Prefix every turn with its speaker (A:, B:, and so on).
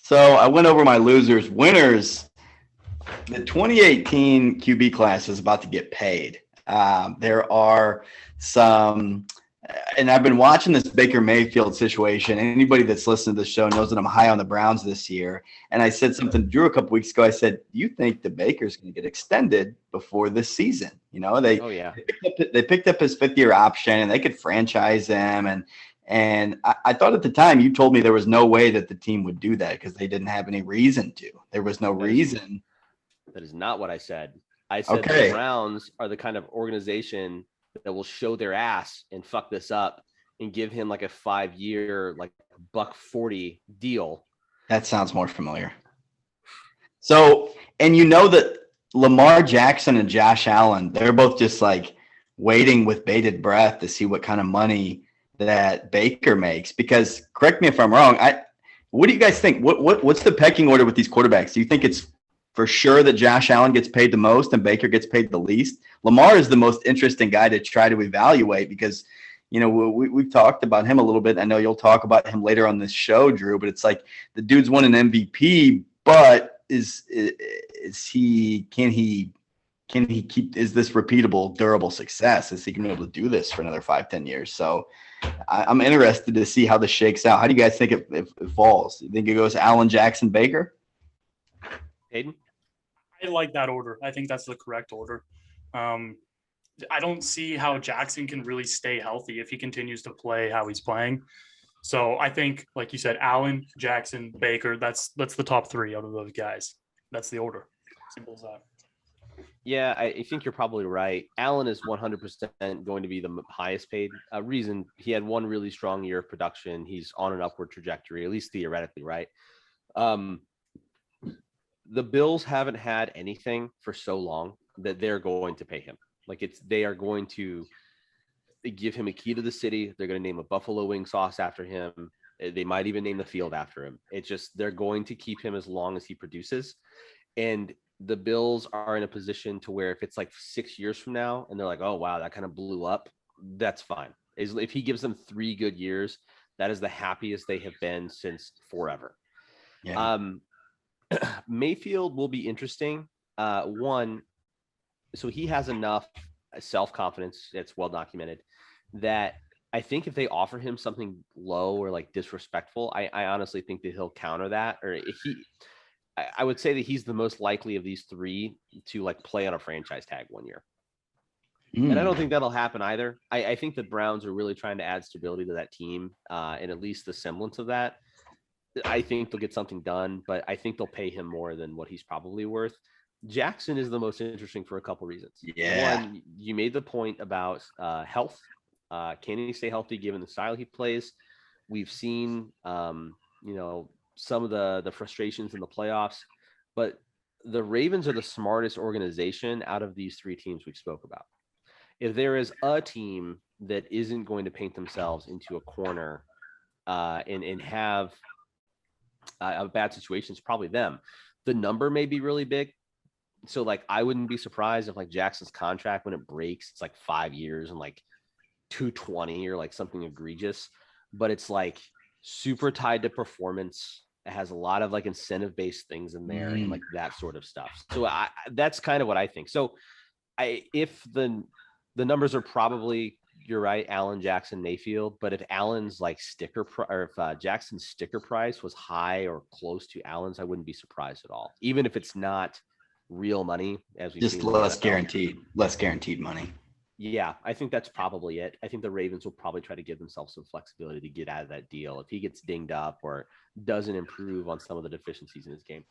A: So I went over my losers. Winners, the 2018 QB class is about to get paid. There are some, and I've been watching this Baker Mayfield situation. Anybody that's listened to the show knows that I'm high on the Browns this year. And I said something to Drew a couple weeks ago. I said, "You think the Baker's going to get extended before this season?" You know,
B: Oh yeah.
A: they picked up his 5th-year option, and they could franchise him. And I thought at the time you told me there was no way that the team would do that because they didn't have any reason to. There was no reason.
B: That is not what I said. I said
A: Okay.
B: the Browns are the kind of organization that will show their ass and fuck this up and give him like a 5-year, like $140 deal.
A: That sounds more familiar. So, and you know that Lamar Jackson and Josh Allen, they're both just like waiting with bated breath to see what kind of money that Baker makes. Because correct me if I'm wrong, what do you guys think? What's the pecking order with these quarterbacks? Do you think it's for sure that Josh Allen gets paid the most and Baker gets paid the least? Lamar is the most interesting guy to try to evaluate because, you know, we've talked about him a little bit. I know you'll talk about him later on this show, Drew, but it's like the dude's won an MVP, but is he can he keep, is this repeatable, durable success? Is he going to be able to do this for another 5-10 years? So I'm interested to see how this shakes out. How do you guys think it falls? You think it goes Allen, Jackson, Baker?
B: Hayden?
C: I like that order. I think that's the correct order. I don't see how Jackson can really stay healthy if he continues to play how he's playing. So I think, like you said, Allen, Jackson, Baker, that's the top 3 out of those guys. That's the order. Simple as that.
B: Yeah, I think you're probably right. Allen is 100% going to be the highest paid. Reason he had one really strong year of production. He's on an upward trajectory, at least theoretically, right? The Bills haven't had anything for so long that they're going to pay him. Like they are going to give him a key to the city. They're going to name a buffalo wing sauce after him. They might even name the field after him. It's just, they're going to keep him as long as he produces. And the Bills are in a position to where if it's like 6 years from now and they're like, oh, wow, that kind of blew up, that's fine. If he gives them 3 good years, that is the happiest they have been since forever.
A: Yeah.
B: Mayfield will be interesting. One, so he has enough self-confidence, it's well documented, that I think if they offer him something low or like disrespectful, I honestly think that he'll counter that. Or I would say that he's the most likely of these 3 to like play on a franchise tag 1 year. And I don't think that'll happen either. I think the Browns are really trying to add stability to that team, and at least the semblance of that. I think they'll get something done, but I think they'll pay him more than what he's probably worth. Jackson is the most interesting for a couple reasons.
A: Yeah.
B: One, you made the point about health. Can he stay healthy given the style he plays? We've seen, some of the frustrations in the playoffs, but the Ravens are the smartest organization out of these 3 teams we spoke about. If there is a team that isn't going to paint themselves into a corner and have a bad situation, it's probably them. The number may be really big. So like, I wouldn't be surprised if like Jackson's contract, when it breaks, it's like 5 years and like 220 or like something egregious, but it's like super tied to performance. It has a lot of like incentive based things in there and like that sort of stuff. So that's kind of what I think. So if the numbers are probably, you're right, Allen, Jackson, Mayfield, but if Allen's like if Jackson's sticker price was high or close to Allen's, I wouldn't be surprised at all. Even if it's not real money, as we
A: just less guaranteed money.
B: Yeah, I think that's probably it. I think the Ravens will probably try to give themselves some flexibility to get out of that deal if he gets dinged up or doesn't improve on some of the deficiencies in his game.